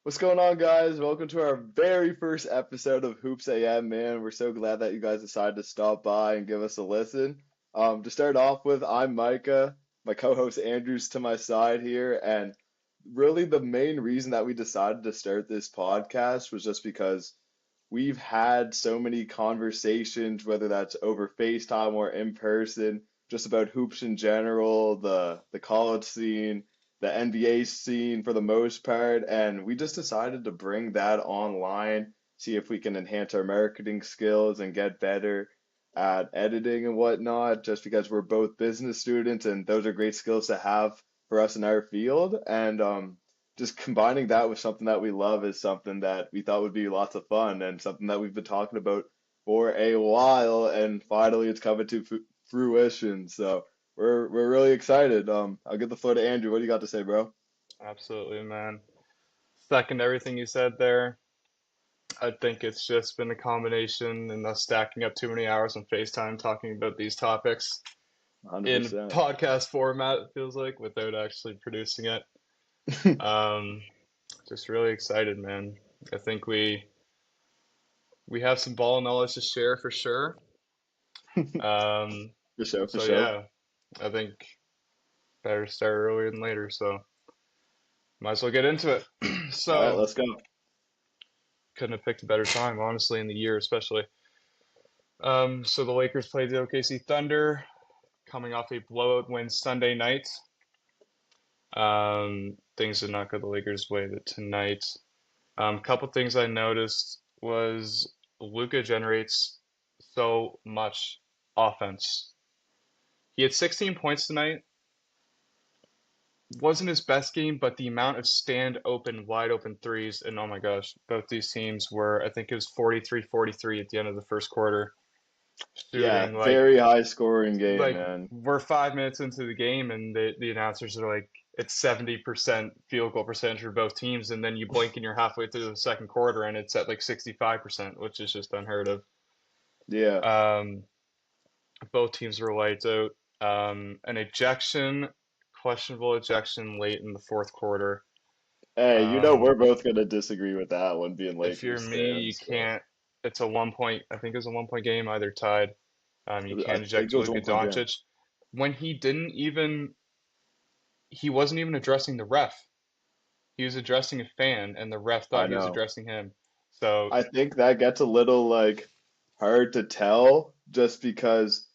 What's going on, guys? Welcome to our very first episode of Hoops AM, man. We're so glad that you guys decided to stop by and give us a listen. To start off with, I'm Micah. My co-host Andrew's to my side here, and really the main reason that we decided to start this podcast was just because we've had so many conversations, whether that's over FaceTime or in person, just about hoops in general, the college scene, the NBA scene for the most part, and we just decided to bring that online, see if we can enhance our marketing skills and get better at editing and whatnot, just because we're both business students and those are great skills to have for us in our field. And just combining that with something that we love is something that we thought would be lots of fun and something that we've been talking about for a while, and finally it's coming to fruition. So we're really excited. I'll give the floor to Andrew. What do you got to say, bro? Absolutely, man. Second everything you said there. I think it's just been a combination and us stacking up too many hours on FaceTime talking about these topics in 100%. podcast format, it feels like, without actually producing it. Um, just really excited, man. I think we have some ball knowledge to share for sure. Um, For sure, for so sure. yeah, I think better start earlier than later, so might as well get into it. All right, So let's go. couldn't have picked a better time, honestly, in the year especially. So the Lakers played the OKC Thunder, coming off a blowout win Sunday night. Things did not go the Lakers' way tonight. Couple things I noticed was Luka generates so much offense. He had 16 points tonight. Wasn't his best game, but the amount of stand open, wide open threes, and oh my gosh, both these teams were, I think it was 43-43 at the end of the first quarter, Yeah, shooting very high scoring game, like man. we're 5 minutes into the game and the announcers are like it's 70% field goal percentage for both teams, and then you blink and you're halfway through the second quarter and it's at like 65%, which is just unheard of. Yeah. um, Both teams were lights out. An ejection, questionable ejection late in the fourth quarter. Hey, um, we're both gonna disagree with that one, being if you're Lakers me, you fans, but can't. It's a 1 point, I think it was a 1 point game, either tied. You I can't think eject it was Luka 1 point game. Doncic when he wasn't even addressing the ref. He was addressing a fan, and the ref I thought he was know. addressing him. So, I think that gets a little like hard to tell just because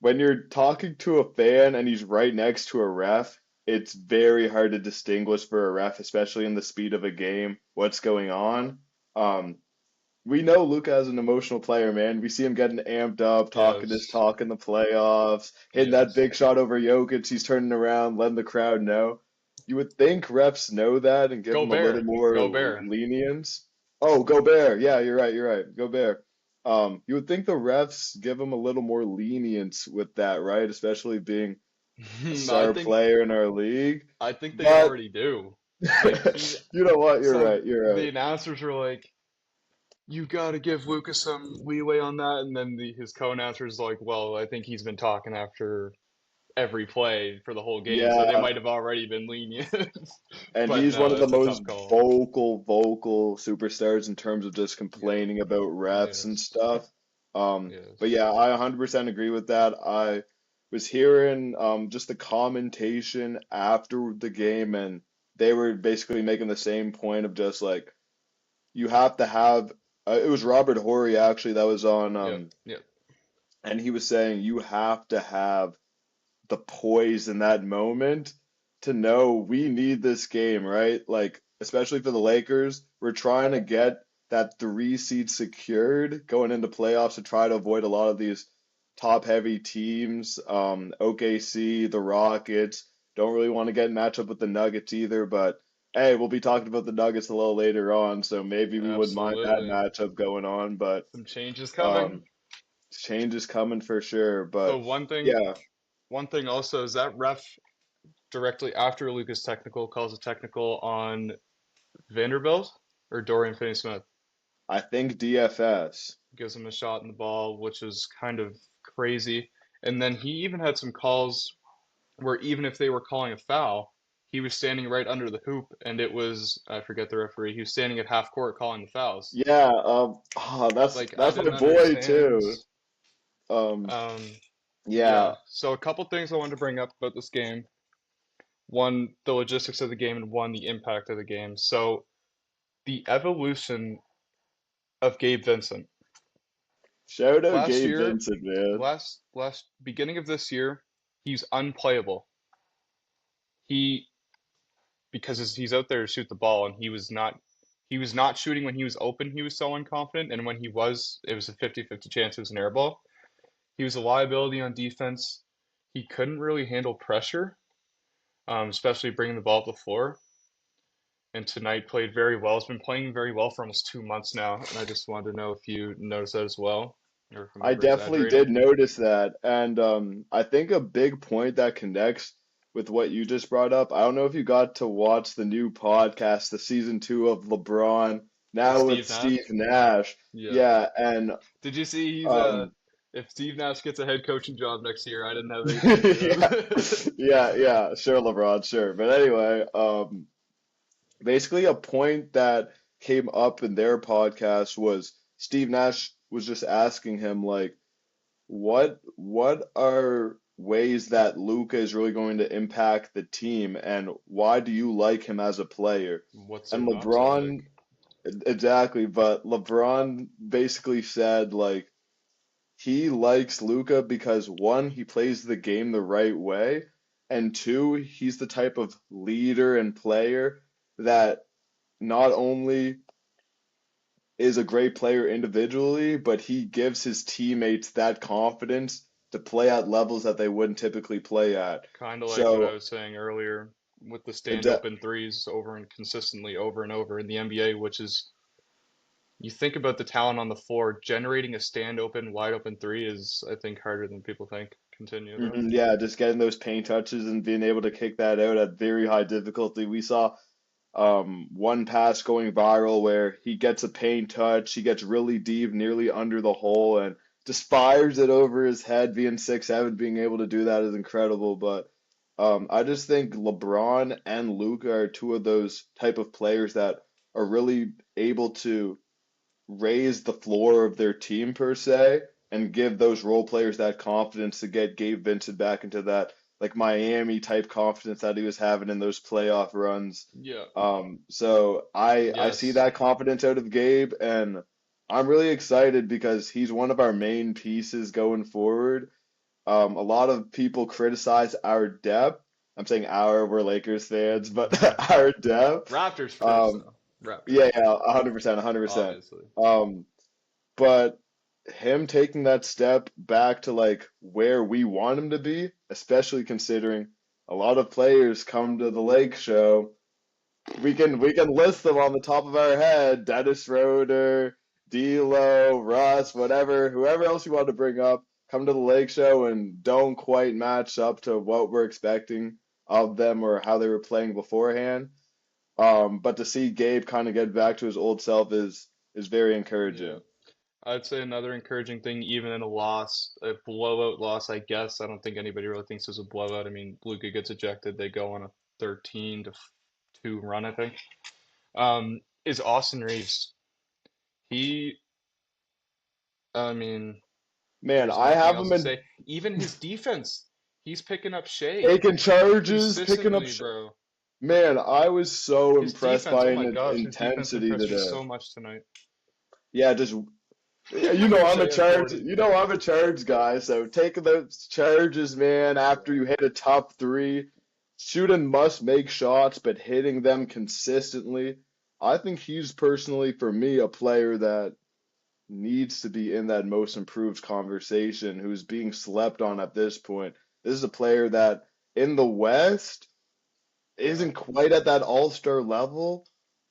when you're talking to a fan and he's right next to a ref, it's very hard to distinguish for a ref, especially in the speed of a game, what's going on. Um, we know Luka is an emotional player, man. We see him getting amped up, talking his yes, talk in the playoffs, hitting that yes. big shot over Jokic. He's turning around, letting the crowd know. You would think refs know that and give him a little Gobert, more Gobert. lenience. Oh, Gobert. Yeah, you're right. You're right. Gobert. You would think the refs give him a little more lenience with that, right? Especially being a I star think player in our league. I think they But already do. Like he, you know what? You're so right. You're the right. announcers were like, "You got to give Lucas some leeway on that," and then his co-announcers like, "Well, I think he's been talking after every play for the whole game, so they Yeah. might have already been lenient." And But he's one no, of the it's a most tough call. vocal superstars in terms of just Yeah. complaining about refs and Yes. stuff. But Yes. yeah, I 100% agree with that. I was hearing just the commentation after the game, and they were basically making the same point of just like you have to have. It was Robert Horry actually that was on, Yep. Yep. and he was saying you have to have the poise in that moment to know we need this game, right? Like, especially for the Lakers, we're trying to get that three seed secured going into playoffs to try to avoid a lot of these top heavy teams. OKC, the Rockets, don't really want to get match up with the Nuggets either, but hey, we'll be talking about the Nuggets a little later on, so maybe we wouldn't mind that Absolutely. matchup going on, but Some changes coming. um, change is coming for sure. So But one thing, yeah. one thing also is that ref directly after Lucas technical calls a technical on Vanderbilt or Dorian Finney-Smith. I think DFS. Gives him a shot in the ball, which is kind of crazy. And then he even had some calls where even if they were calling a foul, he was standing right under the hoop, and it was, I forget the referee, he was standing at half court calling the fouls. Yeah, that's Like, I that's my didn't boy understand. too. Um, Um, yeah, yeah, so a couple things I wanted to bring up about this game. One, the logistics of the game, and one, the impact of the game. So, the evolution of Gabe Vincent. shout out Last Gabe year, Vincent, man. last beginning of this year, he's unplayable. He because he's out there to shoot the ball, and he was not shooting when he was open. He was so unconfident, and when he was, it was a 50-50 chance it was an air ball. He was a liability on defense. He couldn't really handle pressure, especially bringing the ball up the floor. And tonight played very well. He's been playing very well for almost 2 months now, and I just wanted to know if you noticed that as well, or if I'm I over definitely exaggerating. did notice that, and I think a big point that connects with what you just brought up. I don't know if you got to watch the new podcast, the season 2 of LeBron, With now with Steve Nash? Steve Nash. Yeah. Yeah, and Did you see um, if Steve Nash gets a head coaching job next year, I didn't have anything to do yeah, with it. yeah, sure, LeBron, sure. But anyway, basically a point that came up in their podcast was Steve Nash was just asking him like, what are ways that Luka is really going to impact the team, and why do you like him as a player? What's there And not to like? LeBron, exactly, but LeBron basically said like he likes Luka because one, he plays the game the right way, and two, he's the type of leader and player that not only is a great player individually, but he gives his teammates that confidence to play at levels that they wouldn't typically play at. Kind of like what I So, was saying earlier with the stand exa- open threes over and consistently over and over in the NBA, which is you think about the talent on the floor, generating a stand open, wide open three is, I think, harder than people think. Continue though. yeah, just getting those paint touches and being able to kick that out at very high difficulty. We saw one pass going viral where he gets a paint touch, he gets really deep, nearly under the hole, and just fires it over his head. Being 6'7", being able to do that is incredible. But I just think LeBron and Luka are two of those type of players that are really able to raise the floor of their team per se and give those role players that confidence to get Gabe Vincent back into that like Miami type confidence that he was having in those playoff runs. Yeah. So I see Yes. that confidence out of Gabe, and I'm really excited because he's one of our main pieces going forward. A lot of people criticize our depth. I'm saying our, we're Lakers fans, but our depth. Raptors first Um, though. Raptors yeah, first, 100%, 100%. obviously. Um, but him taking that step back to like where we want him to be, especially considering a lot of players come to the Lake Show. We can list them on the top of our head: Dennis Schroeder, D'Lo, Russ, whatever, whoever else you want to bring up, come to the Lake Show and don't quite match up to what we're expecting of them or how they were playing beforehand. But to see Gabe kind of get back to his old self is very Yeah. encouraging. I'd say another encouraging thing, even in a loss, a blowout loss, I guess. I don't think anybody really thinks it's a blowout. I mean, Luka gets ejected. They go on a 13-2 run, I think. Is Austin Reeves. He, I mean, Man, there's I nothing have else him to in say. Even his defense, he's picking up shade taking charges, picking up. consistently, bro. Man, I was so His impressed defense, by oh an my gosh, his defense intensity impressed me today. so much tonight. Yeah, just you I know wish I'm I a had charge. 40. You know I'm a charge guy. So taking those charges, man, after you hit a top three, shooting must make shots, but hitting them consistently. I think he's personally, for me, a player that needs to be in that most improved conversation, who's being slept on at this point. This is a player that in the West Yeah. isn't quite at that all-star level,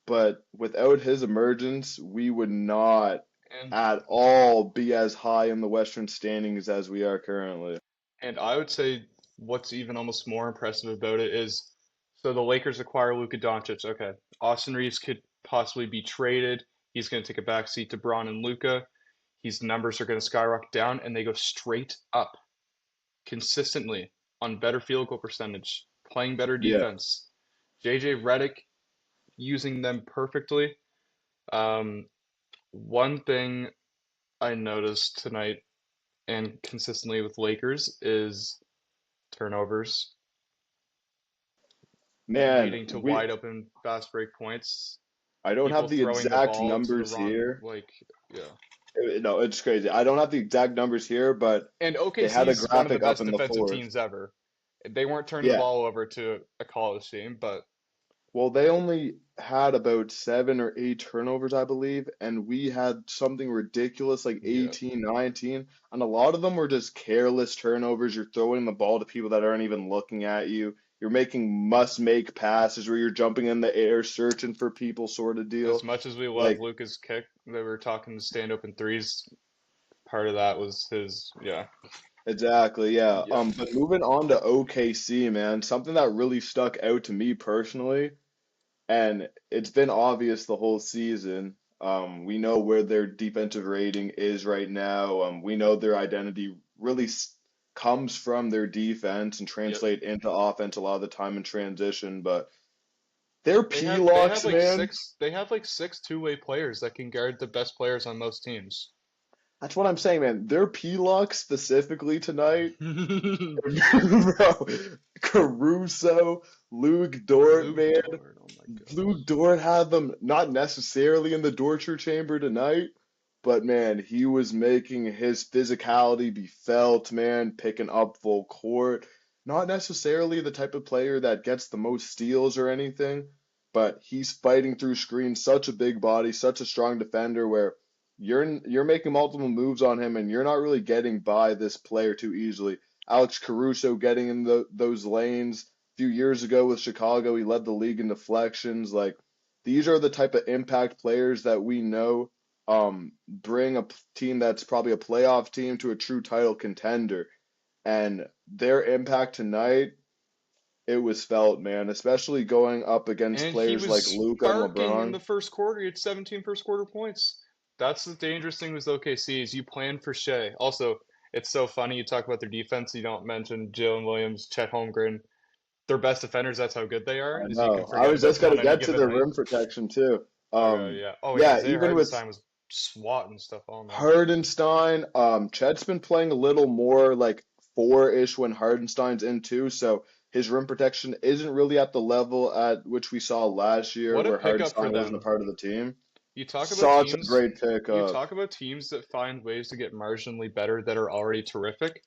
but without his emergence, we would not And at all be as high in the Western standings as we are currently. And I would say what's even almost more impressive about it is so the Lakers acquire Luka Doncic. Okay. Austin Reeves could possibly be traded. He's going to take a backseat to Braun and Luka. His numbers are going to skyrocket down and they go straight up consistently on better field goal percentage, playing better Yeah. defense. JJ Redick using them perfectly. Um, One thing I noticed tonight and consistently with Lakers is turnovers Man, leading to wide open fast break points. I don't People have the throwing the exact ball to the numbers wrong, here. like, yeah. No, it's crazy. I don't have the exact numbers here, but And they had OKC a is one of the graphic up best in the defensive fourth. teams ever. They weren't turning the Yeah. ball over to a college team, but Well, they only had about 7 or 8 turnovers, I believe, and we had something ridiculous like yeah, 18, 19, and a lot of them were just careless turnovers. You're throwing the ball to people that aren't even looking at you. You're making must-make passes where you're jumping in the air, searching for people, sort of as deal. much as we love Like, Luka's kick, they were talking to stand open threes. Part of that was his, yeah, exactly, yeah. yeah, But moving on to OKC, man, something that really stuck out to me personally. And it's been obvious the whole season. We know where their defensive rating is right now. We know their identity really comes from their defense and yep. translate into offense a lot of the time in transition. But their They have P-locks, like man, six two-way players that can guard the best players on most teams. that's what I'm saying, man. Their P-locks specifically tonight, bro, Caruso, Luke Dort, Luke man. Dort, oh my Luke goodness. Dort had them not necessarily in the torture chamber tonight, but man, he was making his physicality be felt, man, picking up full court. Not necessarily the type of player that gets the most steals or anything, but he's fighting through screens, such a big body, such a strong defender where you're making multiple moves on him and you're not really getting by this player too easily. Alex Caruso getting in those lanes few years ago with Chicago, he led the league in deflections. Like these are the type of impact players that we know bring a team that's probably a playoff team to a true title contender. And their impact tonight, it was felt, man, especially going up against And he players was like Luka and sparking in LeBron. the first quarter. He had 17 first quarter points. That's the dangerous thing with OKC is you plan for Shea. Also, it's so funny you talk about their defense. You don't mention Jalen Williams, Chet Holmgren. Their best defenders, that's how good they are, I is you can know. I forget was about just them on gonna any get to given the night. rim protection too. Okay, yeah. Oh yeah, Yeah, Isaiah even with Hartenstein was swatting stuff all night. Hardenstein, Chet's been playing a little more like four-ish when Hardenstein's in too, so his rim protection isn't really at the level at which we saw last year What a where pickup for Hardenstein wasn't a them. part of the team. You talk about Such a teams, great you pickup. talk about teams that find ways to get marginally better that are already terrific.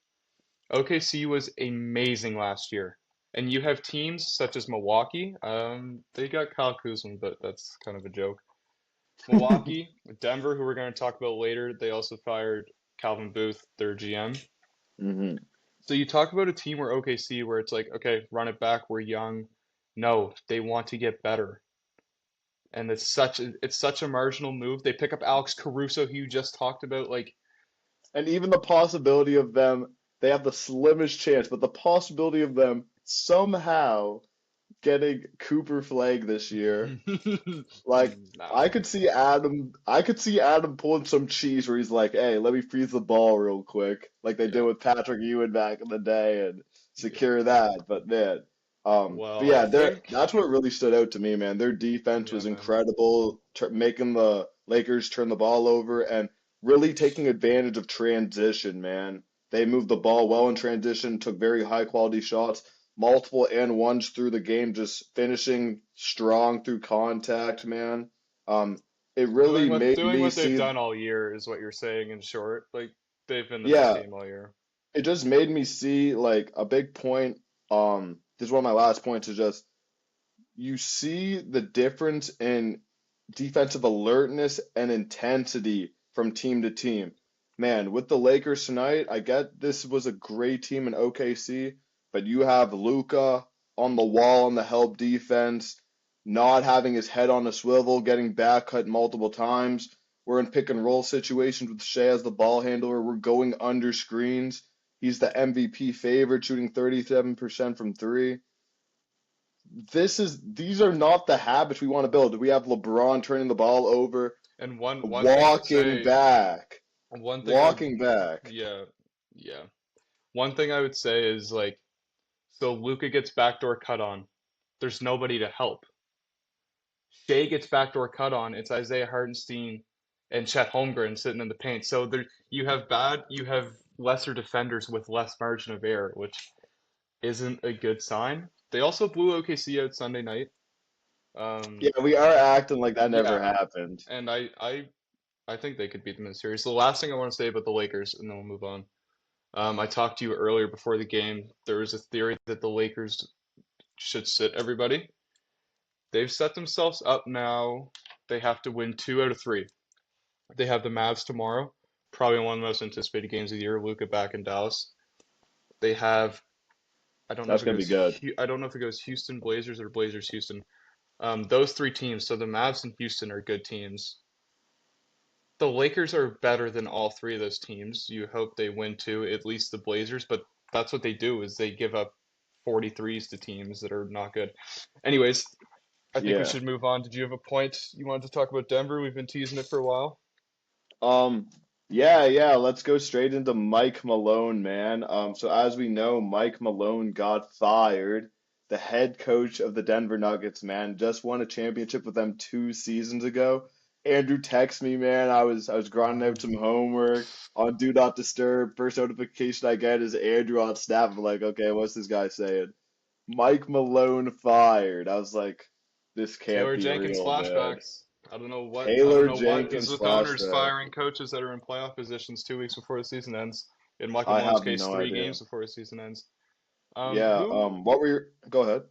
OKC was amazing last year. And you have teams such as Milwaukee. They got Kyle Kuzma, but that's kind of a joke. Milwaukee, Denver, who we're going to talk about later, they also fired Calvin Booth, their GM. Hmm. So you talk about a team where OKC, where it's like, okay, run it back, we're young. No, they want to get better. And it's such a marginal move. They pick up Alex Caruso, who you just talked about. Like, And even the possibility of them, they have the slimmest chance, but the possibility of them somehow getting Cooper Flag this year. Like no, I could see Adam pulling some cheese where he's like, "Hey, let me freeze the ball real quick," like they did yeah, with Patrick Ewing back in the day and yeah. secure that. But man, but Well, I yeah, think, that's what really stood out to me, man. Their defense yeah, was man. incredible, making the Lakers turn the ball over and really taking advantage of transition, man. They moved the ball well in transition, took very high quality shots, multiple and ones through the game, just finishing strong through contact, man. Um, it really made Doing me what they've see, done all year is what you're saying in short. Like they've been the best yeah, team all year. it just made me see like a big point. This is one of my last points is just you see the difference in defensive alertness and intensity from team to team. Man, with the Lakers tonight, I get this was a great team in OKC, but you have Luka on the wall on the help defense, not having his head on a swivel, getting back cut multiple times. We're in pick and roll situations with Shea as the ball handler. We're going under screens. He's the MVP favorite, shooting 37% from three. These are not the habits we want to build. We have LeBron turning the ball over, And one thing I would walking say, back, one thing I would, walking back. yeah, yeah. One thing I would say is like, so Luca gets backdoor cut on. there's nobody to help. Shea gets backdoor cut on. It's Isaiah Hartenstein and Chet Holmgren sitting in the paint. So there, you have lesser defenders with less margin of error, which isn't a good sign. They also blew OKC out Sunday night. Yeah, Um, we are acting like that never yeah, happened. and I think they could beat them in the series. The last thing I want to say about the Lakers, and then we'll move on. I talked to you earlier before the game. There was a theory that the Lakers should sit everybody. They've set themselves up now. They have to win 2 out of 3. They have the Mavs tomorrow, probably one of the most anticipated games of the year. Luka back in Dallas. They have That's gonna be good. I don't know if it goes Houston Blazers or Blazers Houston. Those 3 teams. So the Mavs and Houston are good teams. The Lakers are better than all 3 of those teams. You hope they win too, at least the Blazers, but that's what they do is they give up 43s to teams that are not good. Anyways, I think we Yeah. should move on. Did you have a point you wanted to talk about Denver? We've been teasing it for a while. Um, yeah, let's go straight into Mike Malone, man. So as we know, Mike Malone got fired. The head coach of the Denver Nuggets, man, just won a championship with them 2 seasons ago. Andrew texted me, man. I was grinding out some homework on Do Not Disturb. First notification I get is Andrew on Snap. I'm like, okay, what's this guy saying? Mike Malone fired. I was like, this can't Taylor be Jenkins real, man. flashbacks. I don't Taylor know what. He's Jenkins with owners flashback. firing coaches that are in playoff positions 2 weeks before the season ends. In Michael I Malone's have case, no three idea. games before the season ends. Yeah, Who what were your, go ahead.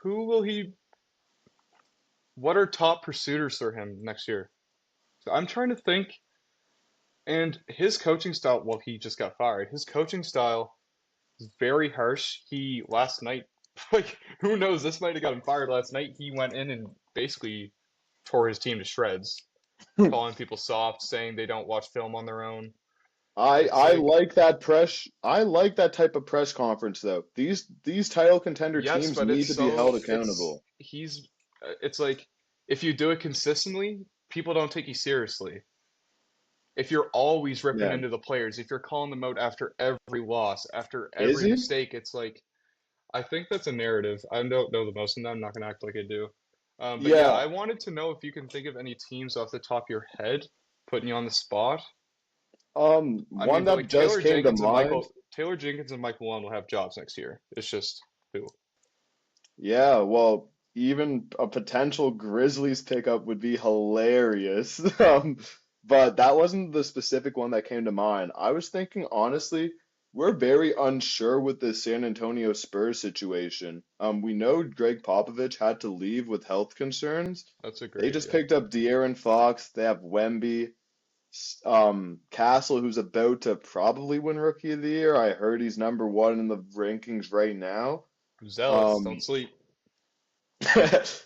who will he? What are top pursuers for him next year? So I'm trying to think. And his coaching style. Well, he just got fired. His coaching style is very harsh. He last night, like who knows? This might have got him fired last night. He went in and basically tore his team to shreds, calling people soft, saying they don't watch film on their own. I It's I like, like that press. I like that type of press conference though. These title contender yes, teams but need it's to be so, held it's, accountable. he's, it's like, if you do it consistently, people don't take you seriously. If you're always ripping Yeah. into the players, if you're calling them out after every loss, after Is every he? mistake, it's like, I think that's a narrative. I don't know the most of them. I'm not going to act like I do. But yeah, Yeah. I wanted to know if you can think of any teams off the top of your head, putting you on the spot. I One mean, that like just came to mind. Taylor Jenkins and Michael Malone will have jobs next year. It's just who. Yeah, well, even a potential Grizzlies pickup would be hilarious. But that wasn't the specific one that came to mind. I was thinking, honestly, we're very unsure with the San Antonio Spurs situation. We know Greg Popovich had to leave with health concerns. That's They agreed. just Yeah. picked up De'Aaron Fox. They have Wemby, Castle, who's about to probably win Rookie of the Year. I heard he's #1 in the rankings right now. Zealous, don't Um, sleep.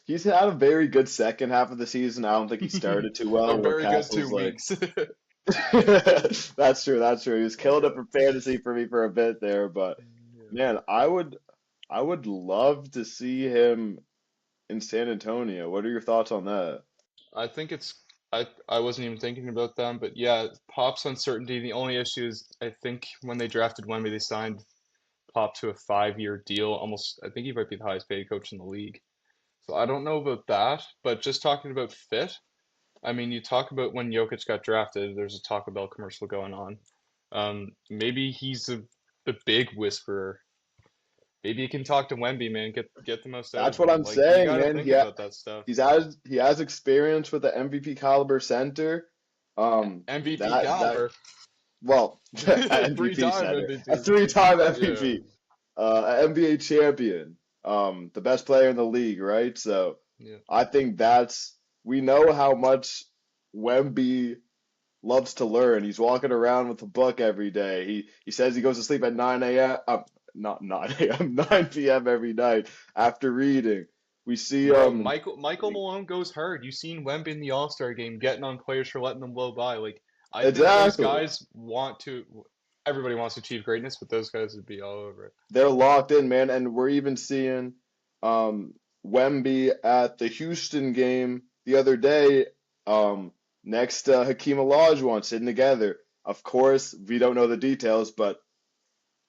He's had a very good second half of the season. I don't think he started too A well, where very good Castle's two like, weeks. that's true, that's true. He was killing it Yeah. for fantasy for me for a bit there, but Yeah. man, I would love to see him in San Antonio. What are your thoughts on that? I think it's I wasn't even thinking about them, but yeah, Pop's uncertainty. The only issue is I think when they drafted Wemby, they signed Pop to a 5-year deal. Almost, I think he might be the highest paid coach in the league. So I don't know about that, but just talking about fit, I mean, you talk about when Jokic got drafted, there's a Taco Bell commercial going on. Maybe he's the big whisperer. Maybe you can talk to Wemby, man. Get the most out That's of what him. I'm Like you saying, got to man. think about that stuff. He has experience with the MVP caliber center. MVP That caliber, well, MVP three-time center, a MVP. three-time Yeah, MVP, an NBA champion, the best player in the league, right? So yeah. I think we know how much Wemby loves to learn. He's walking around with a book every day. He says he goes to sleep at 9 a.m. Not 9 a.m., 9 p.m. every night after reading. We see Bro, Michael Malone goes hard. You seen Wemby in the All-Star game getting on players for letting them blow by. Like I think those exactly. guys want to. Everybody wants to achieve greatness, but those guys would be all over it. They're locked in, man, and we're even seeing um Wemby at the Houston game the other day, next to Hakeem Olajuwon sitting together. Of course, we don't know the details, but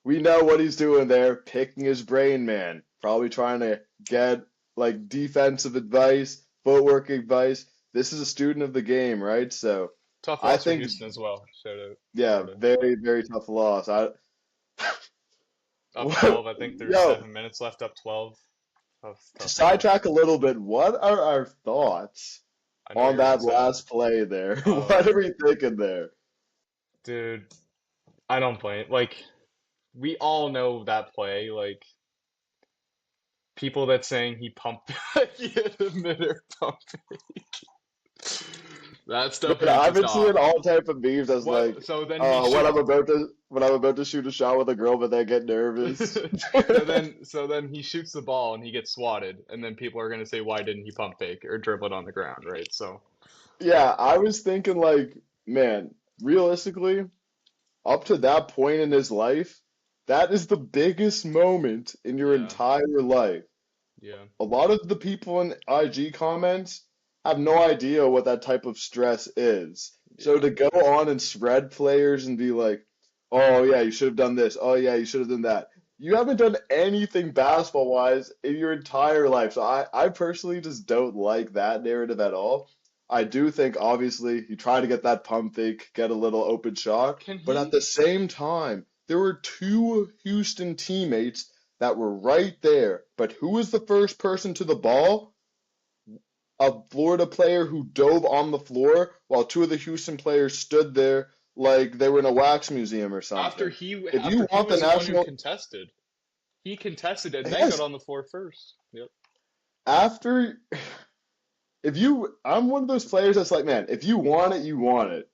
we know what he's doing there, picking his brain, man. probably trying to get like defensive advice, footwork advice. This is a student of the game, right? So Tough I loss for think, Houston as well. Shout out yeah, Florida. very, very tough loss. Up 12. I think there's Yo, 7 minutes left. Up 12. to Tough loss. sidetrack a little bit, what are our thoughts I know what on you're gonna that say. last play there? What are Oh, we thinking there? dude, I don't blame. Like we all know that play. Like people that saying he pumped, he hit a midair pump. That stuff Man, needs to I've been seeing stop. all type of memes as like, What? So then he shoots. when I'm about to shoot a shot with a girl, but then get nervous. So then he shoots the ball and he gets swatted, and then people are gonna say, why didn't he pump fake or dribble it on the ground, right? So Yeah, I was thinking like, man, realistically, up to that point in his life, that is the biggest moment in your yeah, entire life. yeah, A lot of the people in IG comments have no idea what that type of stress is. So yeah. to go on and spread players and be like, oh yeah, you should have done this. Oh yeah, you should have done that. You haven't done anything basketball wise in your entire life. So I personally just don't like that narrative at all. I do think obviously you try to get that pump fake, get a little open shot, Can but at he? the same time, there were two Houston teammates that were right there. But who was the first person to the ball? A Florida player who dove on the floor while two of the Houston players stood there like they were in a wax museum or After something. he If you after he want the was the one who national, contested. He contested and then got yes, on the floor first. Yep. after, I'm one of those players that's like, man, if you want it, you want it.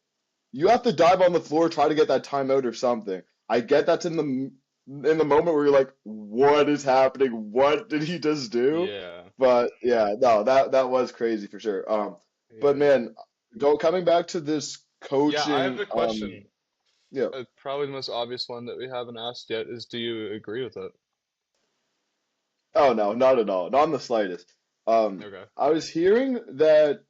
You have to dive on the floor, try to get that timeout or something. I get that's in the moment where you're like, what is happening? What did he just do? Yeah. But yeah, no, that was crazy for sure. But Yeah. man, go coming back to this Yeah, I have coaching, a question. yeah. Probably the most obvious one that we haven't asked yet is, do you agree with it? Oh no, not at all, not in the slightest. Okay. I was hearing that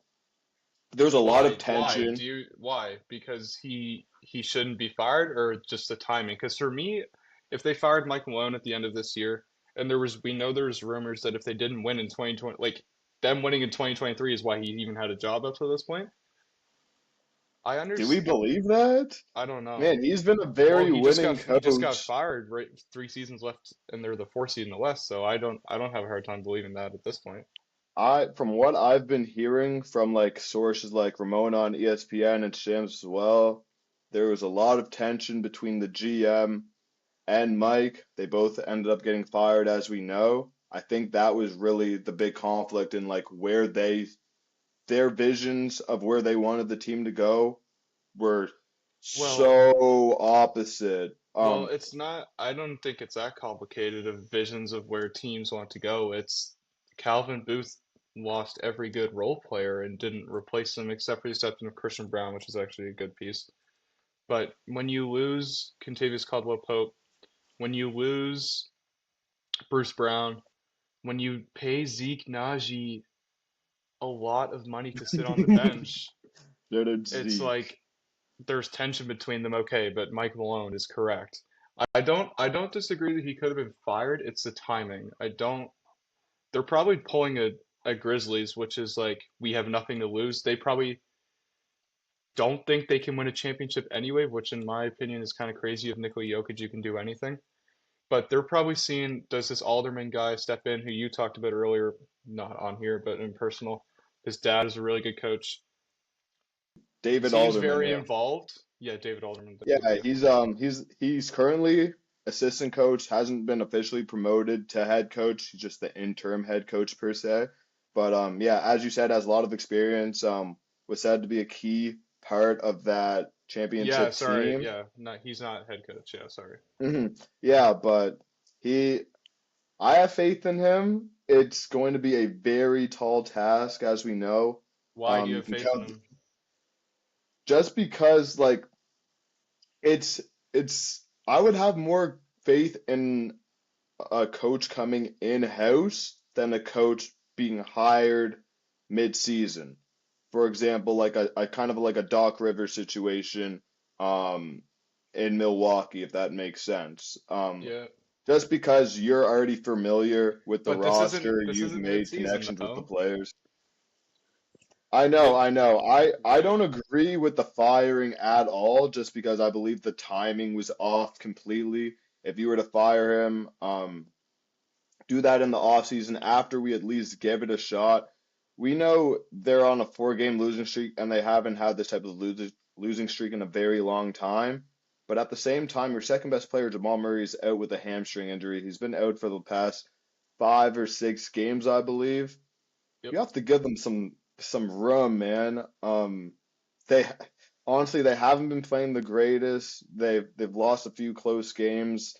there's a lot of Why? Why? tension. Why? Because he shouldn't be fired or just the timing? Because for me, if they fired Mike Malone at the end of this year, and we know there's rumors that if they didn't win in 2020, like them winning in 2023 is why he even had a job up to this point. I Do we understand. believe that? I don't know. Man, he's been a Well, very winning he just got coach. fired right 3 seasons left and they're the 4th seed in the West, so I don't have a hard time believing that at this point. From what I've been hearing from like sources like Ramona on ESPN and Shams as well, there was a lot of tension between the GM and Mike. They both ended up getting fired, as we know. I think that was really the big conflict in like their visions of where they wanted the team to go were Well, so opposite. well, it's not I don't think it's that complicated of visions of where teams want to go. It's Calvin Booth lost every good role player and didn't replace them except for the exception of Christian Brown, which is actually a good piece. But when you lose Contavious Caldwell-Pope, when you lose Bruce Brown, when you pay Zeke Naji a lot of money to sit on the bench, Shout out it's Zeke. like there's tension between them, okay, but Mike Malone is correct. I don't disagree that he could have been fired. It's the timing. I don't they're probably pulling a Grizzlies, which is like we have nothing to lose. They probably don't think they can win a championship anyway, which in my opinion is kind of crazy. If Nikola Jokic, you can do anything. But they're probably seeing, does this Alderman guy step in, who you talked about earlier, not on here, but in personal. His dad is a really good coach. David Seems Alderman, very yeah. involved. Yeah, David Alderman, thank Yeah, you. he's currently assistant coach, hasn't been officially promoted to head coach. He's just the interim head coach per se. But yeah, as you said, has a lot of experience. Was said to be a key part of that Yeah, championship sorry. team. Yeah, not he's not head coach. Yeah, sorry. Yeah, but he I have faith in him. It's going to be a very tall task, as we know. Why do you You have can faith in count him? just because like it's I would have more faith in a coach coming in-house than a coach being hired mid-season. For example, like a kind of like a Doc Rivers situation um in Milwaukee, if that makes sense. Yeah. just because you're already familiar with the But roster, this you've isn't made mid-season connections with the though. players. I know, Mid, I know. I yeah. don't agree with the firing at all, just because I believe the timing was off completely. If you were to fire him, do that in the offseason after we at least give it a shot. We know they're on a four-game losing streak, and they haven't had this type of losing streak in a very long time. But at the same time, your second best player, Jamal Murray, is out with a hamstring injury. He's been out for the past 5 or 6 games, I believe. Yep. You have to give them some room, man. They honestly they haven't been playing the greatest. They've lost a few close games,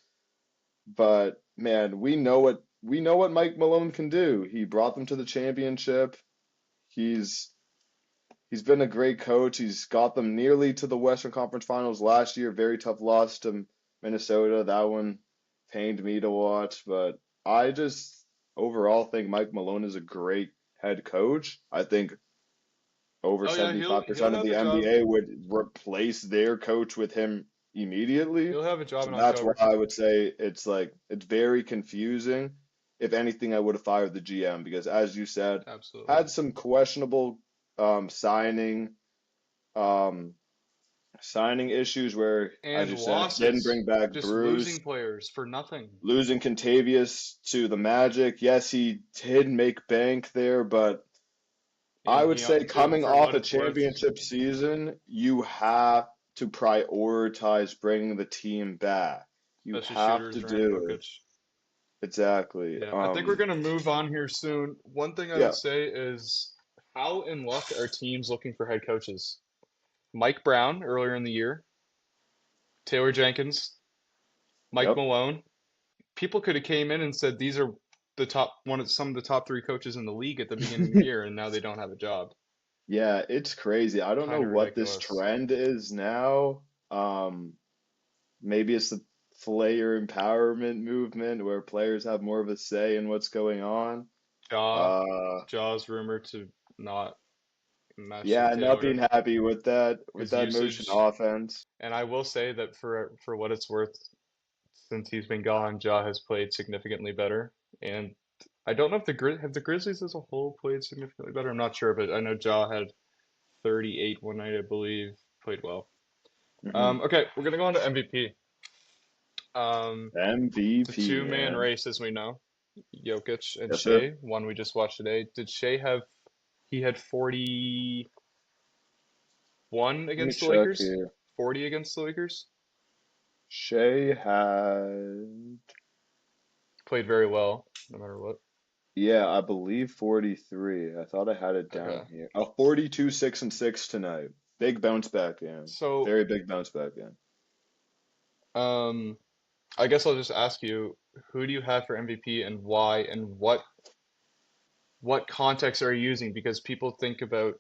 but man, we know what Mike Malone can do. He brought them to the championship. He's he's been a great coach. He's got them nearly to the Western Conference Finals last year. Very tough loss to Minnesota. That one pained me to watch, but I just overall think Mike Malone is a great head coach. I think over Oh yeah, he'll 75% of have the a job. NBA would replace their coach with him immediately. He'll have a job So in that's why October. I would say it's very confusing. If anything, I would have fired the GM because, as you said, Absolutely. had some questionable signing um, signing issues where, as And you said, didn't losses. bring back Just Bruce, losing players for nothing. losing Contavious to the Magic. Yes, he did make bank there, but I And would he, say to coming for off what a it's worth, championship season, you have to prioritize bringing the team back. You especially have to shooters around do it. Jokic. Exactly. Yeah, I think we're gonna move on here soon. One thing I would Yeah. say is how in luck are teams looking for head coaches? Mike Brown earlier in the year, Taylor Jenkins, Mike Yep. Malone. People could have came in and said these are the top one of some of the top three coaches in the league at the beginning of the year, and now they don't have a job. Yeah, it's crazy. I don't know Kind of what this ridiculous. trend is now. Um, maybe it's the player empowerment movement where players have more of a say in what's going on. Jaw, Uh, Jaw's rumored to not mesh with yeah, not being Taylor. happy with that His motion usage, offense. and I will say that for what it's worth, since he's been gone, Ja has played significantly better. And I don't know if have the Grizzlies as a whole played significantly better. I'm not sure, but I know Ja had 38 one night, I believe. Played well. Hmm. Okay, we're gonna go on to MVP. It's a MVP, two-man man. race, as we know. Jokic and Yes, sir. Shea, one we just watched today. Did Shea have? He had 41 Let me against the check Lakers. here. 40 against the Lakers. Shea had, Played very well, no matter what. yeah, I believe 43. I thought I had it down Okay. here. 42, 6 and 6 tonight. Big bounce back game. So, Very big bounce back game. um, I guess I'll just ask you, who do you have for MVP and why, and what context are you using? Because people think about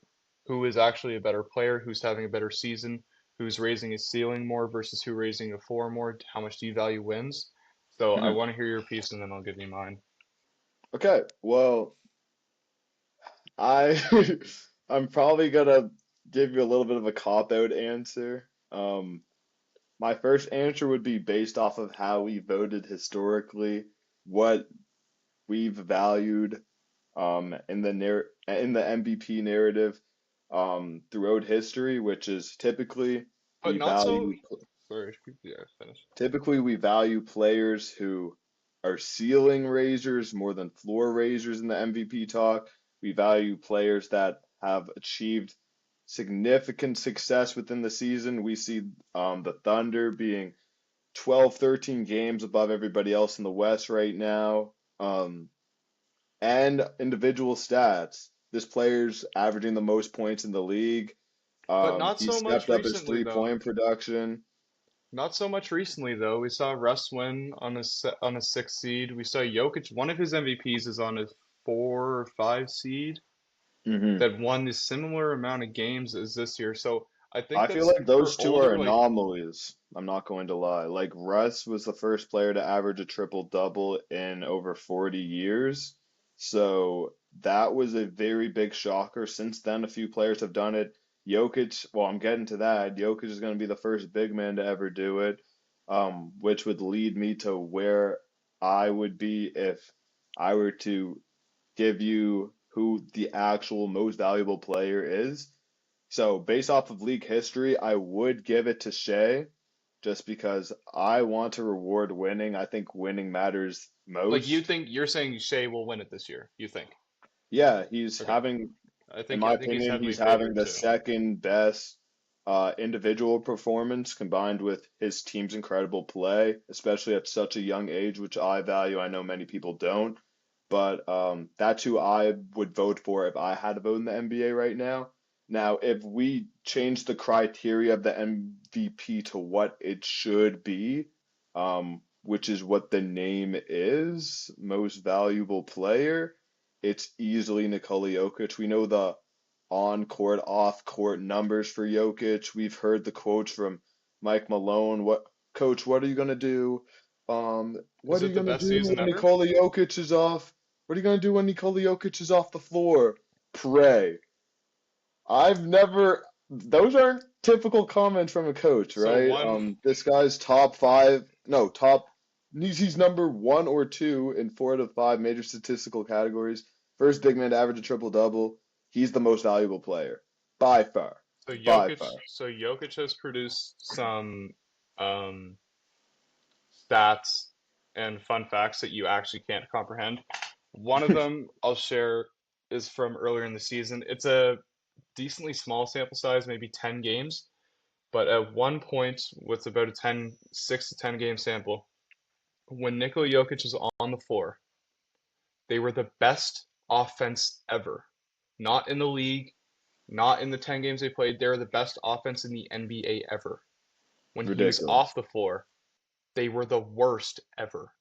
who is actually a better player, who's having a better season, who's raising his ceiling more versus who raising a floor more. How much do you value wins? So I Mhm. want to hear your piece and then I'll give you mine. Okay, well, I I'm probably gonna give you a little bit of a cop-out answer. My first answer would be based off of how we voted historically, what we've valued in the MVP narrative throughout history, which is But not so. Sorry, yeah, finish. we value players who are ceiling raisers more than floor raisers in the MVP talk. We value players that have achieved significant success within the season. We see the Thunder being 12, 13 games above everybody else in the West right now. And individual stats. This player's averaging the most points in the league. But not He so much stepped up his recently, though. three-point production. Not so much recently, though. We saw Russ win on a six seed. We saw Jokic. One of his MVPs is on a 4 or 5 seed Hmm. that won the similar amount of games as this year. So I think I feel that's like for those two are older, like, anomalies. I'm not going to lie. Like Russ was the first player to average a triple-double in over 40 years. So that was a very big shocker. Since then, a few players have done it. Jokic, well, I'm getting to that. Jokic is going to be the first big man to ever do it, which would lead me to where I would be if I were to give you who the actual most valuable player is. So based off of league history, I would give it to Shea just because I want to reward winning. I think winning matters Like you most. think you're saying Shea will win it this year? You think? Yeah, he's Okay. having, I in think my I think he's opinion, heavily he's having favored the too. second best individual performance combined with his team's incredible play, especially at such a young age, which I value. I know many people don't, but that's who I would vote for if I had to vote in the NBA right now. Now, if we change the criteria of the MVP to what it should be, which is what the name is, most valuable player, it's easily Nikola Jokic. We know the on-court, off-court numbers for Jokic. We've heard the quotes from Mike Malone. What are you gonna do? Is What are it you the gonna best do season when ever? Nikola Jokic is off? What are you gonna do when Nikola Jokic is off the floor? Pray. I've never. Those aren't typical comments from a coach, So right? one, This guy's top five. No, top. He's number one or two in four out of five major statistical categories. First big man to average a triple double. He's the most valuable player by far. By far. So Jokic has produced some um stats and fun facts that you actually can't comprehend. One of them I'll share is from earlier in the season. It's a decently small sample size, maybe 10 games, but at one point with about a 6 to 10 game sample, when Nikola Jokic was on the floor, they were the best offense ever. Not in the league, not in the 10 games they played. They were the best offense in the NBA ever. When he was off Ridiculous. the floor, they were the worst ever.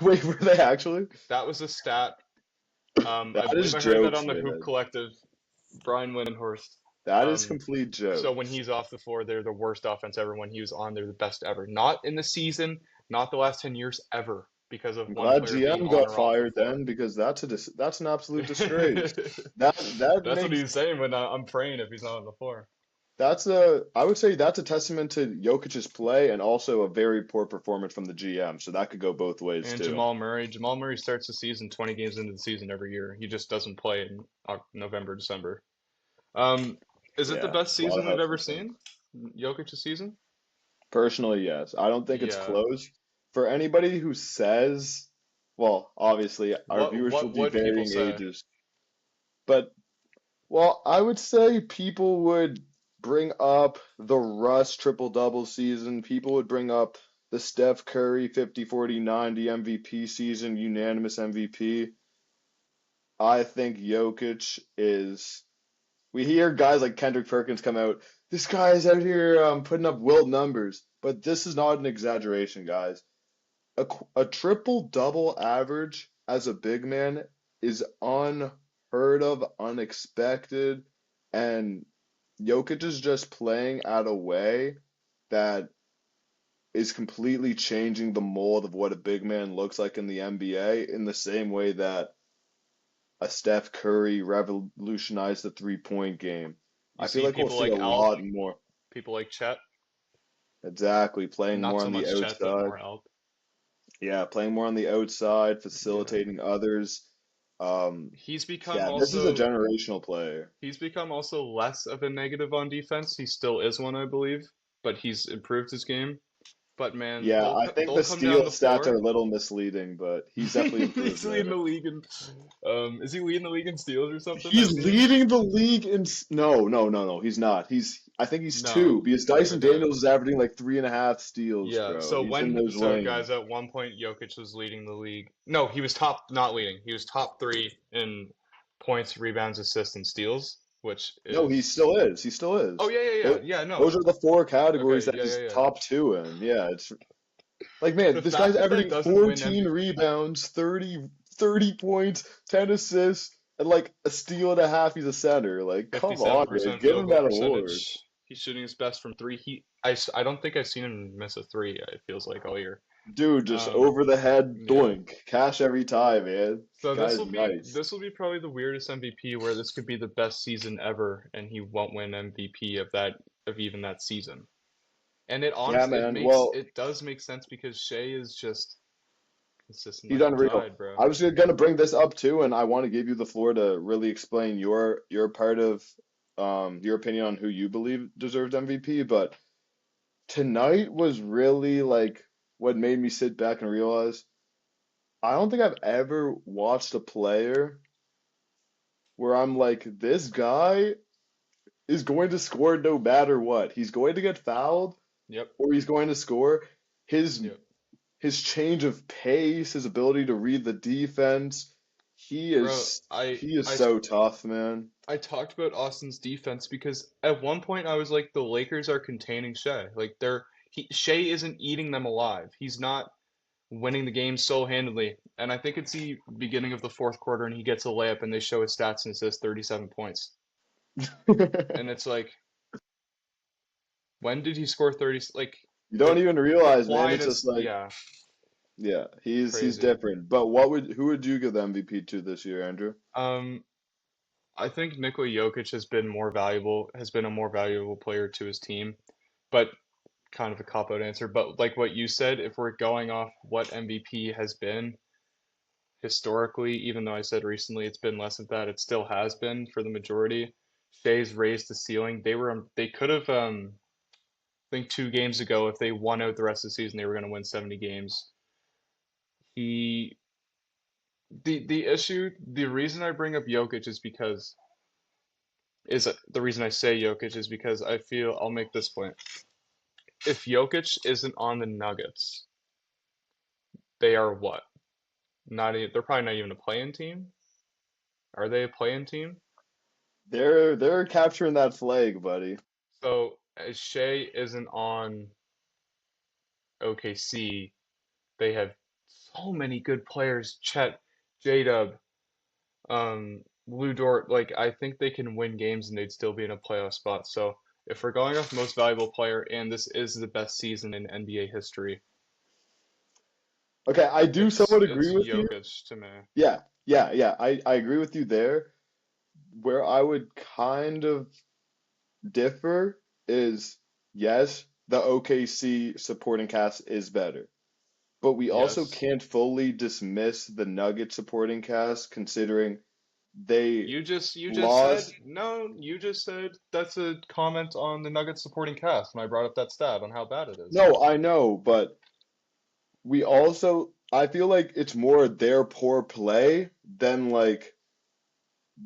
Wait, were they actually? That was a stat. I That believe is I heard that jokes, on the Hoop man. Collective, Brian Windhorst. That is Um, complete so when jokes. he's off the floor, they're the worst offense ever. When he was on, they're the best ever. Not in the season, not the last 10 years ever, because of I'm one glad player being GM on got or off the fired floor. then because that's an absolute disgrace. That That's what makes he's saying when I'm praying if he's not on the floor. That's a, I would say that's a testament to Jokic's play and also a very poor performance from the GM. So that could go both ways And too. Jamal Murray. Jamal Murray starts the season 20 games into the season every year. He just doesn't play in November, December. Um, is it the Yeah, best a lot season of we've house ever systems. seen? Jokic's season? Personally, yes. I don't think it's Yeah. close. For anybody who says, well, obviously our viewers will What be would people varying say? ages, but well, I would say people would bring up the Russ triple double season. People would bring up the Steph Curry 50 40 90 MVP season, unanimous MVP. I think Jokic is. We hear guys like Kendrick Perkins come out. This guy is out here putting up wild numbers, but this is not an exaggeration, guys. A triple double average as a big man is unheard of, unexpected, and Jokic is just playing at a way that is completely changing the mold of what a big man looks like in the NBA in the same way that a Steph Curry revolutionized the three-point game. You I feel see like we'll people see a like Alp, lot more. people like Chet. Exactly, playing Not more so on the much Chet, but outside. more Alp. Yeah, playing more on the outside, Yeah. facilitating others. Um, He's become yeah, this is a also generational player. he's become also less of a negative on defense. He still is one, I believe, but he's improved his game. But man, Yeah, I think they'll the come down steal the stats are floor. a little misleading, but he's definitely improved He's leading there. the league in is he leading the league in steals or something? He's I've seen. leading the league in no, no, no, no. He's not. I think he's two No. because Dyson Okay. Daniels is averaging like 3.5 steals, Yeah. bro. He's in those Guys, lanes. at one point Jokic was leading the league. No, he was top not leading. He was top three in points, rebounds, assists, and steals, which No, he is still is. He still oh is. yeah, yeah, yeah. Those, Yeah, those no. are the four categories Okay, that yeah, yeah, he's yeah. top two in. Yeah, it's like, man, The this guy's fact that averaging doesn't win 14 MVP. rebounds, 30 points, 10 assists, and like a steal and a half. He's a center. Like, come on, man. 57% Give field him goal that award. percentage. He's shooting his best from three. I don't think I've seen him miss a three, it feels like all year. Dude, just Um, over the head yeah. doink. Cash every time, man. So Guy's nice. this will be probably the weirdest MVP where this could be the best season ever and he won't win MVP of even that season. And Yeah, man. Well, it does make sense because Shea is just Consistent He's like the unreal. tide, bro. I was gonna bring this up too, and I want to give you the floor to really explain your part of your opinion on who you believe deserves MVP. But tonight was really like what made me sit back and realize I don't think I've ever watched a player where I'm like, this guy is going to score no matter what. He's going to get fouled Yep. or he's going to score. His Yep. his change of pace, his ability to read the defense, he Bro, is I he is I so tough, man. I talked about Austin's defense because at one point I was like, the Lakers are containing Shea. Like Shea isn't eating them alive. He's not winning the game so handily. And I think it's the beginning of the fourth quarter and he gets a layup and they show his stats and it says 37 points. And it's like, when did he score 30? Like You the don't even realize, man. decline It's just is, like, yeah, yeah, he's crazy. different. But what would who would you give the MVP to this year, Andrew? Um, I think Nikola Jokic has been a more valuable player to his team, but kind of a cop-out answer. But like what you said, if we're going off what MVP has been historically, even though I said recently it's been less of that, it still has been for the majority. Shay's raised the ceiling. They could have I think 2 games ago, if they won out the rest of the season, they were going to win 70 games. He the reason I bring up Jokic is the reason I say Jokic is because I feel I'll make this point. If Jokic isn't on the Nuggets, they are what? They're probably not even a play-in team. Are they a play-in team? They're capturing that flag, buddy. So as Shea isn't on OKC, they have so many good players. Chet, J-Dub, Lou Dort. Like I think they can win games and they'd still be in a playoff spot. So if we're going off most valuable player, and this is the best season in NBA history, Okay, I do somewhat agree it's with you. Jokic to me. Yeah. I agree with you there. Where I would kind of differ is yes, the OKC supporting cast is better. But we also Yes. can't fully dismiss the Nugget supporting cast considering they You just said lost. no, you just said that's a comment on the Nuggets supporting cast when I brought up that stat on how bad it is. No, I know, but we also I feel like it's more their poor play than like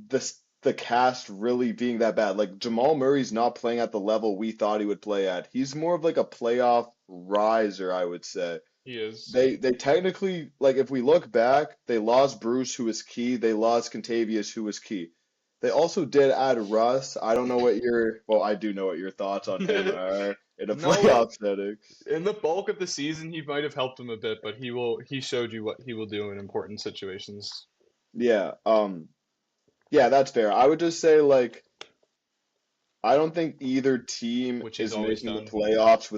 the cast really being that bad. Like Jamal Murray's not playing at the level we thought he would play at. He's more of like a playoff riser, I would say. He is. They technically like if we look back, they lost Bruce, who was key. They lost Contavious, who was key. They also did add Russ. I don't know what your well, I do know what your thoughts on him are in a No, playoff setting. in the bulk of the season he might have helped him a bit, but he showed you what he will do in important situations, Yeah, yeah, that's fair. I would just say like I don't think either team which he's is always making the done. playoffs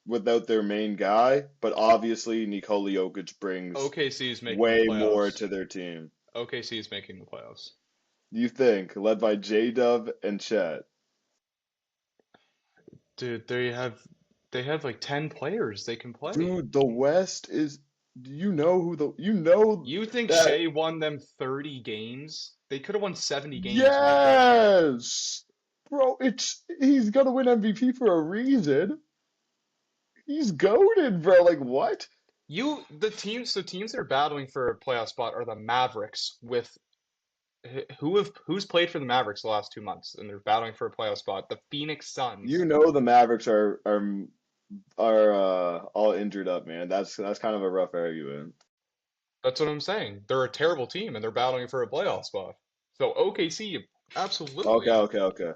without their main guy, but obviously Nikola Jokic brings OKC is making the way more playoffs. to their team. OKC is making the playoffs. You think, led by J-Dub and Chet. Dude, they have like 10 players they can play. Dude, the West is you know who the you know You think that Shea won them 30 games? They could have won 70 games, Micah. yes. Bro, it's he's gonna win MVP for a reason. He's goaded, bro. Like what? The teams that are battling for a playoff spot are the Mavericks with who's played for the Mavericks the last 2 months and they're battling for a playoff spot. The Phoenix You Suns. know the Mavericks are all injured up, man. That's kind of a rough argument. That's what I'm saying. They're a terrible team and they're battling for a playoff spot. So OKC, Okay, absolutely. okay, okay.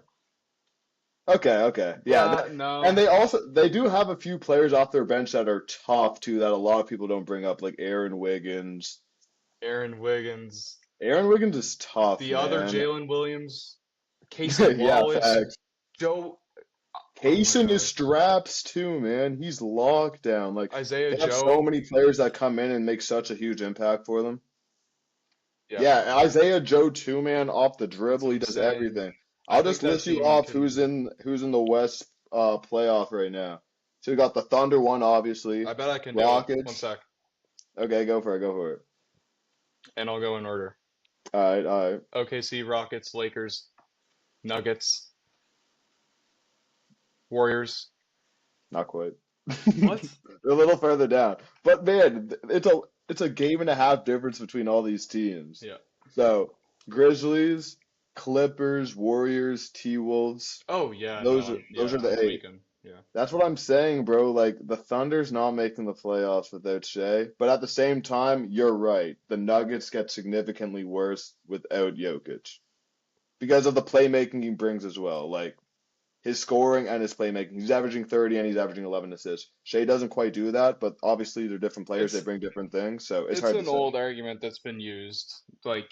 Okay. Yeah, and No. they do have a few players off their bench that are tough too that a lot of people don't bring up, like Aaron Wiggins. Aaron Wiggins, Aaron Wiggins is tough, the other man. Jalen Williams, Casey Yeah, Wallace, facts. Joe. Oh my Kaysen is God. straps too, man. He's locked down. Like Isaiah they have so Joe. many players that come in and make such a huge impact for them. Yeah, Yeah, Isaiah Joe too, man, off the that's dribble, he does insane. everything. I I'll think just that list you team off can. who's in the West playoff right now. So we got the Thunder one, obviously. I bet I can do it. One Rockets, sec. Okay, go for it. Go for it. and I'll go in order. All right, all right. OKC, Rockets, Lakers, Nuggets, Warriors. Not quite. What? A little further down. But man, it's a game and a half difference between all these teams. Yeah. So Grizzlies, Clippers, Warriors, T-Wolves. Oh yeah, no, Those are I'm the eight. tweaking. Yeah. That's what I'm saying, bro. Like the Thunder's not making the playoffs without Shea, but at the same time, you're right. The Nuggets get significantly worse without Jokic because of the playmaking he brings as well. Like his scoring and his playmaking. He's averaging 30 and he's averaging 11 assists. Shea doesn't quite do that, but obviously they're different players. They It's bring different things, so it's it's hard to an say. old argument that's been used. Like,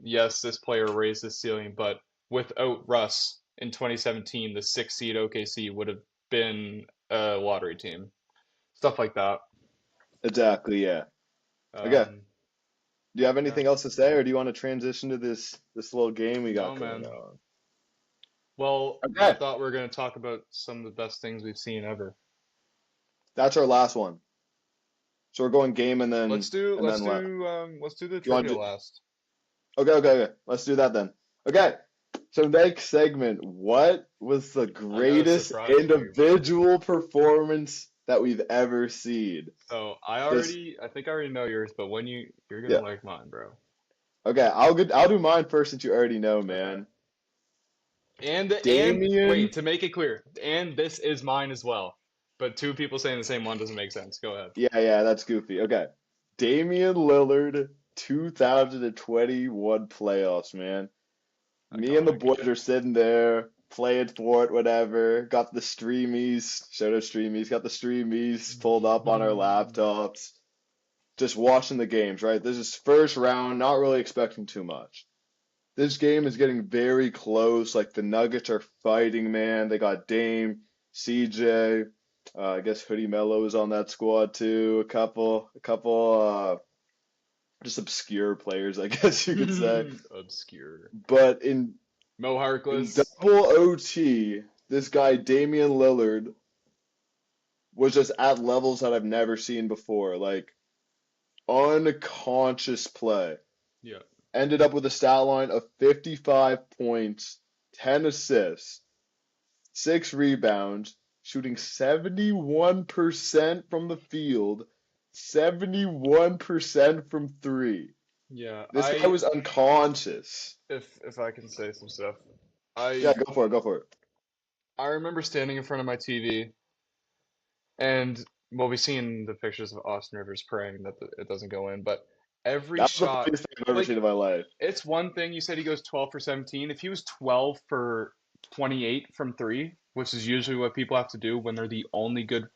yes, this player raised the ceiling, but without Russ in 2017, the sixth seed OKC would have been a lottery team. Stuff like that. Exactly, yeah. Okay. Um, Do you have yeah. anything else to say, or do you want to transition to this little game we No, got going man. on? Well, I Okay, thought we were going to talk about some of the best things we've seen ever. that's our last one. So we're going game Let's and then what? let's do the You want trivia to? last. Okay, okay, okay. Let's do that then. Okay. So next segment, what was the I got a greatest surprise for you, bro. individual performance that we've ever seen? So Just I think I already know yours, but when you're gonna yeah. like mine, bro. Okay, I'll do mine first since you already know, Okay. man. And Damian. wait, to make it clear, and this is mine as well. But two people saying the same one doesn't make sense. Go ahead. Yeah, yeah, that's goofy. Okay. Damian Lillard 2021 playoffs, man. Me and the Iconic. boys are sitting there playing for it, whatever. Got the streamies, shout out streamies, got the streamies pulled up on our laptops, just watching the games, right? This is first round, not really expecting too much. This game is getting very close. Like the Nuggets are fighting, man. They got Dame, CJ. I guess Hoodie Mello is on that squad too. A couple, just obscure players, I guess you could say. Obscure. But Mo in Harkless. double OT, this guy Damian Lillard was just at levels that I've never seen before. Like unconscious play. Yeah. Ended up with a stat line of 55 points, 10 assists, 6 rebounds, shooting 71% from the field, 71% from three. Yeah. This guy I was unconscious. if I can say some stuff. Yeah, I go for it, go for it. I remember standing in front of my TV and well, we've seen the pictures of Austin Rivers praying that it doesn't go in, but every That was the shot, funniest thing I've ever seen like in my life. it's one thing you said he goes 12 for 17. If he was 12 for 28 from three, which is usually what people have to do when they're the only good,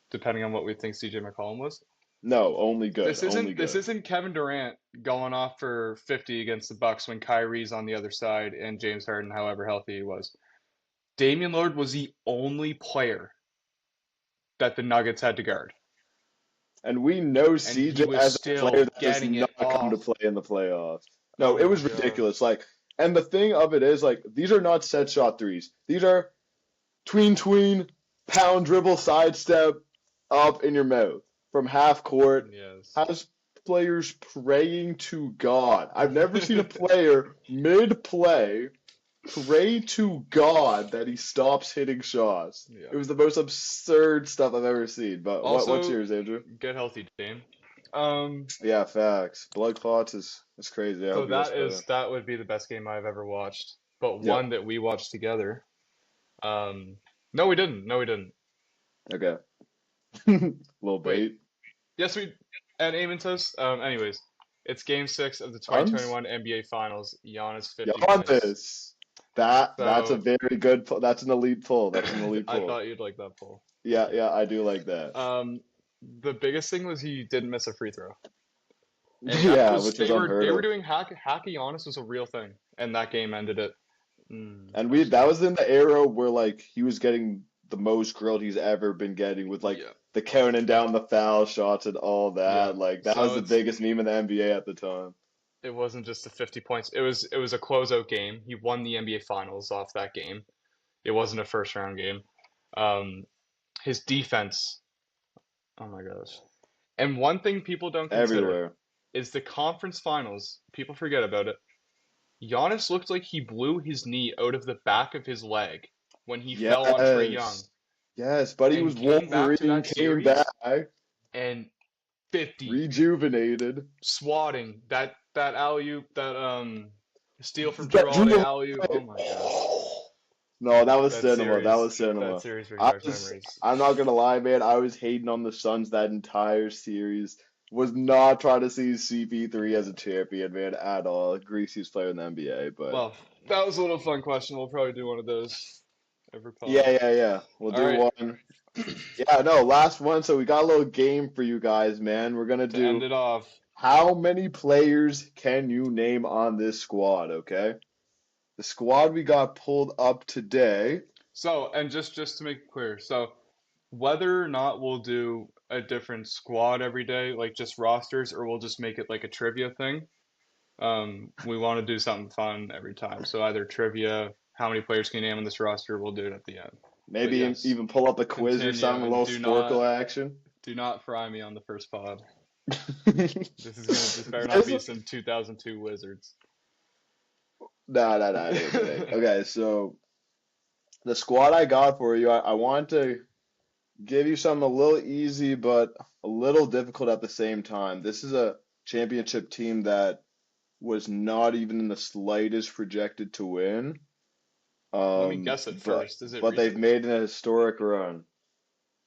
depending on what we think CJ McCollum was. No, only good, only This good. isn't Kevin Durant going off for 50 against the Bucks when Kyrie's on the other side and James Harden, however healthy he was. Damian Lillard was the only player that the Nuggets had to guard, And we know and he CJ was as a player still that does getting not it come to off. play in the playoffs. No, Oh it my was God. ridiculous. Like, and the thing of it is, like, these are not set shot threes. These are tween, pound dribble, sidestep, up in your mouth from half court. Yes. Has players praying to God. I've never seen a player mid play pray to God that he stops hitting shots. Yeah. It was the most absurd stuff I've ever seen. But what's Also, yours, Andrew? get healthy, Dame. Yeah, facts. Blood clots is crazy. I So hope he gets better. that would be the best game I've ever watched, but Yep. one that we watched together. No, we didn't. No, we didn't. Okay. Little Wait. bait. Yes, we. And Amontos. Anyways, it's Game 6 of the Suns? 2021 NBA Finals. Giannis 50 points. Giannis. That's a So very good pull. That's an elite pull. That's an elite I pull. thought you'd like that poll. Yeah, Thank you. yeah, I do like that. The biggest thing was he didn't miss a free throw, and that Yeah, was which is unheard they were of. doing hacky Giannis was a real thing, and that game ended it. And we Touchdown. that was in the era where like he was getting the most grilled he's ever been getting with like Yeah, the counting down the foul shots and all yeah. that. Like that was So the biggest meme in the NBA at the time. it wasn't just the 50 points. It was a closeout game. He won the NBA Finals off that game. It wasn't a first round game. Um, his defense. Oh my gosh. And one thing people don't consider everywhere. is the conference finals. People forget about it. Giannis looked like he blew his knee out of the back of his leg when he fell on Trae Young. Yes. Yes, but he And was came back to Wolverine, that came back, series and 50 rejuvenated. swatting that alley oop, that steal from Drew That Holiday Drew. alley oop. Oh my gosh. No, that was That cinema. That series was that cinema. series brings I back was, memories. I'm not gonna lie, man. I was hating on the Suns that entire series. Was not trying to see CP3 as a champion, man, at all. Greasiest player in the NBA, but Well, that was a little fun question. We'll probably do one of those every yeah, pod. yeah, yeah. We'll All do right. one. Yeah, no, last one. So we got a little game for you guys, man. We're gonna To end do it off. how many players can you name on this squad, okay? The squad we got pulled up today. So, and just to make it clear, so whether or not we'll do a different squad every day, like just rosters, or we'll just make it like a trivia thing. We want to do something fun every time. So either trivia, how many players can you name on this roster, we'll do it at the end. But Maybe yes, even pull up a quiz or continue something, a and little Sporkle action. do not fry me on the first pod. This better not This, be some 2002 Wizards. no, no, no, I ain't kidding. Okay, so the squad I got for you, I want to give you something a little easy, but a little difficult at the same time. This is a championship team that was not even in the slightest projected to win. Let me guess it But first. Is it but they've recent? made an historic run.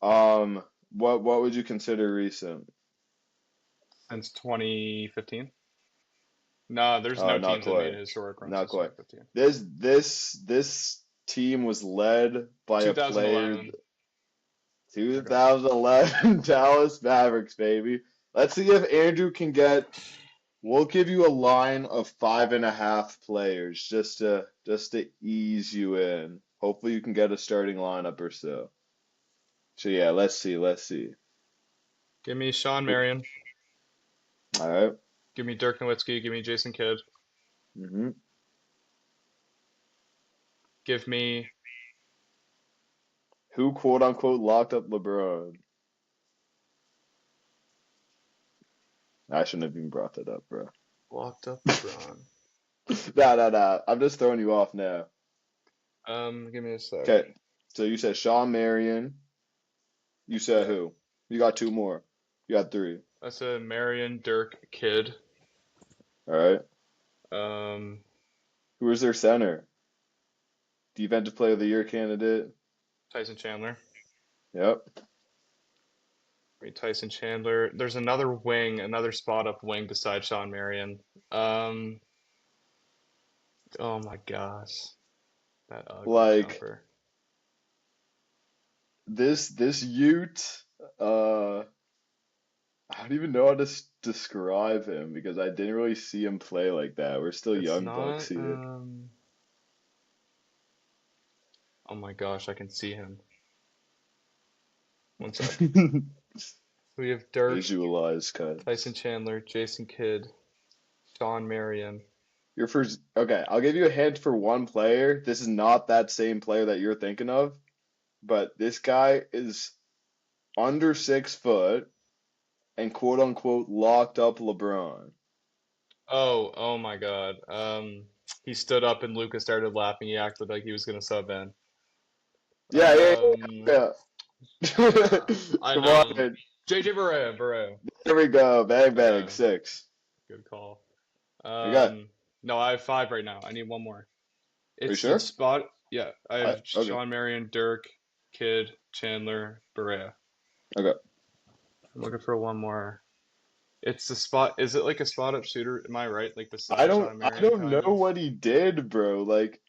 Um, what would you consider recent? Since 2015? No, there's no Not teams that made quite. a historic run Not since quite. 2015. This team was led by a player 2011. Okay. 2011 Dallas Mavericks, baby. Let's see if Andrew can get. We'll give you a line of 5.5 players just to ease you in. Hopefully you can get a starting lineup or so. So yeah, let's see, let's see. Give me Sean Marion. All right. Give me Dirk Nowitzki. Give me Jason Kidd. Mm-hmm. Give me Who quote unquote locked up LeBron? I shouldn't have even brought that up, bro. locked up LeBron. Nah, nah, nah. I'm just throwing you off now. Give me a sec. Okay. So you said Sean Marion. You said Yeah. who? You got two more. You got three. I said Marion, Dirk, Kidd. All right. Um, Who is their center? Defensive Player of the Year candidate. Tyson Chandler. Yep. Give me Tyson Chandler. There's another wing, another spot up wing beside Sean Marion. Um, oh my gosh, that ugly Like jumper. this Ute. I don't even know how to describe him because I didn't really see him play like that. We're still It's young bucks not. here. Oh my gosh, I can see him. One sec. We have Dirk, Visualize, cut. Tyson Chandler, Jason Kidd, Sean Marion. Your first. Okay, I'll give you a hint for one player. This is not that same player that you're thinking of, but this guy is under 6 foot and quote unquote locked up LeBron. Oh my God. He stood up and Lucas started laughing. He acted like he was gonna sub in. Yeah, yeah, Um, yeah. Yeah. I Come know him. on. JJ Barea. There we go. Bang, bang. Okay, 6. good call. Okay. No, I have five right now. I need one more. Are you It's the sure? spot. Yeah, I have Okay. Sean Marion, Dirk, Kidd, Chandler, Barea. Okay. I'm looking for one more. It's the spot. Is it like a spot up shooter? Am I right? Like I beside don't Sean I Marion, don't know kind of. what he did, bro. Like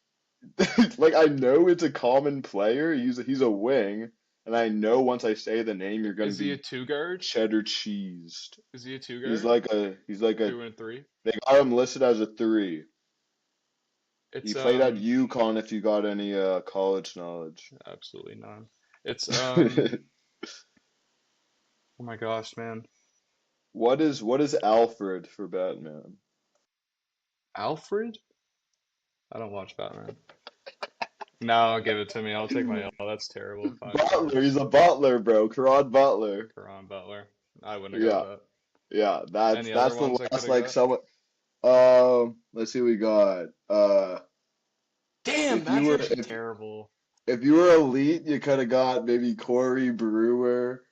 like I know it's a common player. He's a wing, and I know once I say the name, you're gonna Is he a be two guard? cheddar cheesed. Is he a two He's guard? like a. Two and three? They got him listed as a 3. He It's played at UConn. If you got any college knowledge. absolutely none. It's oh my gosh, man. What is Alfred for Batman? Alfred? I don't watch Batman. No, give it to me. I'll take my L. That's terrible. Five Butler. stars. He's a butler, bro. Karan Butler. Karan Butler. I wouldn't have got Yeah, that. yeah. That's Any other the ones I could last have like got? somewhat. Let's see. What we got. Damn, If you that's were actually terrible. if you were elite, you could have got maybe Corey Brewer,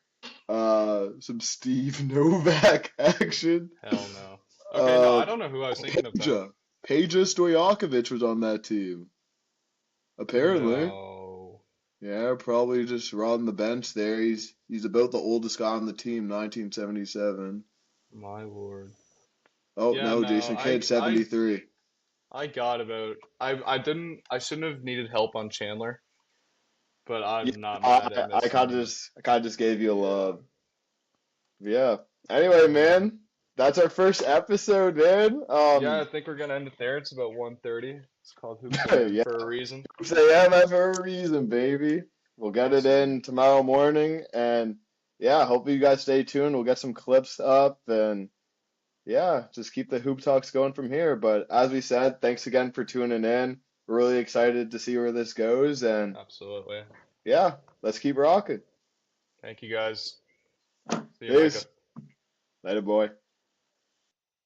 some Steve Novak action. Hell no. Okay, no, Uh, I don't know who I was thinking of then. Peja. Peja Stojakovic was on that team. Apparently. No. Yeah, probably just on the bench there. He's about the oldest guy on the team, 1977. My lord. Oh Yeah, no, no, Jason Kidd, 73. I got about I shouldn't have needed help on Chandler, but Yeah, I'm not mad at missing him. I kind of just gave you a love. Yeah. Anyway, Yeah. man, that's our first episode, man. Yeah, I think we're gonna end it there. It's about 1:30. It's called Hoops AM Yeah, for a reason. say yeah, man, for a reason, baby. We'll get Yes, it sir. in tomorrow morning, and yeah, hope you guys stay tuned. We'll get some clips up, and yeah, just keep the hoop talks going from here. But as we said, thanks again for tuning in. We're really excited to see where this goes, and Absolutely. yeah, let's keep rocking. Thank you guys. See you, Micah. Peace. Later, boy.